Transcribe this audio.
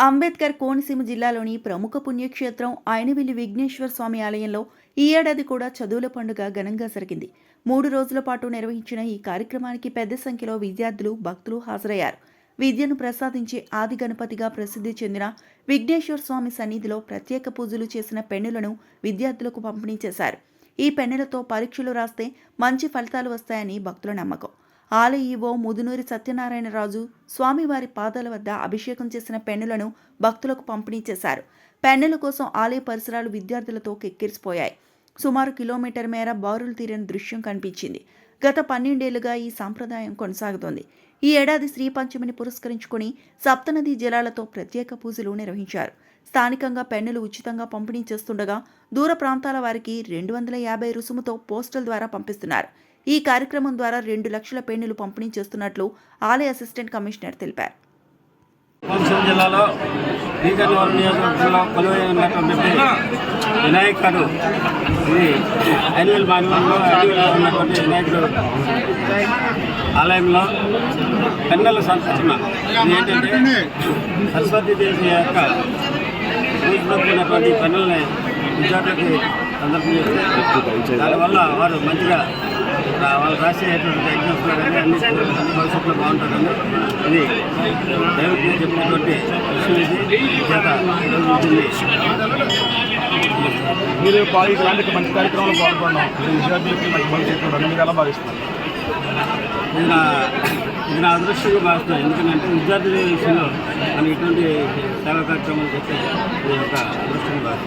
అంబేద్కర్ కోనసీమ జిల్లాలోని ప్రముఖ పుణ్యక్షేత్రం అయినవిల్లి విఘ్నేశ్వర స్వామి ఆలయంలో ఈ ఏడాది కూడా చదువుల పండుగ ఘనంగా జరిగింది. 3 రోజుల పాటు నిర్వహించిన ఈ కార్యక్రమానికి పెద్ద సంఖ్యలో విద్యార్థులు, భక్తులు హాజరయ్యారు. విద్యను ప్రసాదించే ఆది గణపతిగా ప్రసిద్ధి చెందిన విఘ్నేశ్వర స్వామి సన్నిధిలో ప్రత్యేక పూజలు చేసిన పెన్నులను విద్యార్థులకు పంపిణీ చేశారు. ఈ పెన్నులతో పరీక్షలు రాస్తే మంచి ఫలితాలు వస్తాయని భక్తుల నమ్మకం. ఆలయ ఈవో ముదునూరి సత్యనారాయణరాజు స్వామివారి పాదాల వద్ద అభిషేకం చేసిన పెన్నులను భక్తులకు పంపిణీ చేశారు. పెన్నుల కోసం ఆలయ పరిసరాలు విద్యార్థులతో కిక్కిరిసిపోయాయి. సుమారు కిలోమీటర్ మేర బారులు తీరని దృశ్యం కనిపించింది. గత 12 ఏళ్లుగా ఈ సాంప్రదాయం కొనసాగుతోంది. ఈ ఏడాది శ్రీ పంచమిని పురస్కరించుకుని సప్తనదీ జలాలతో ప్రత్యేక పూజలు నిర్వహించారు. స్థానికంగా పెన్నులు ఉచితంగా పంపిణీ చేస్తుండగా దూర ప్రాంతాల వారికి 250 రుసుముతో పోస్టల్ ద్వారా పంపిస్తున్నారు. ఈ కార్యక్రమం ద్వారా 2 లక్షల పెన్నులు పంపిణీ చేస్తున్నట్లు ఆలయ అసిస్టెంట్ కమిషనర్ తెలిపారు. కోనసీమ జిల్లాలో బీజనవరం నియోజకవర్గంలో కొలువై ఉన్నటువంటి వినాయకుడు, ఇది అయినవిల్లి మండలంలో ఉన్నటువంటి వినాయకుడు ఆలయంలో పెన్నుల సంరక్షణ. ఇది ఏంటంటే సరస్వతీదేవి యొక్క పూజించినటువంటి పెన్నుల్ని విద్యార్థులకి సందర్శన చేస్తే దానివల్ల వారు మంచిగా వాళ్ళు రాసేటువంటి ఎగ్జామ్స్లో కానీ అన్ని భవిష్యత్తులో బాగుంటుందని ఇది దైవజ్ఞ చెప్పినటువంటి విషయం. ఇది చేత మీరు ఇలాంటి మంచి కార్యక్రమంలో పాల్గొన్నాం, విద్యార్థులకి మంచి భవిష్యత్తు మీరు ఎలా భావిస్తున్నారు? ఇది నా అదృష్టంగా భావిస్తున్నాను. ఎందుకంటే విద్యార్థుల విషయంలో మనం ఇటువంటి సేవా కార్యక్రమాలు చేస్తే ఇది ఒక అదృష్టంగా భావిస్తున్నాను.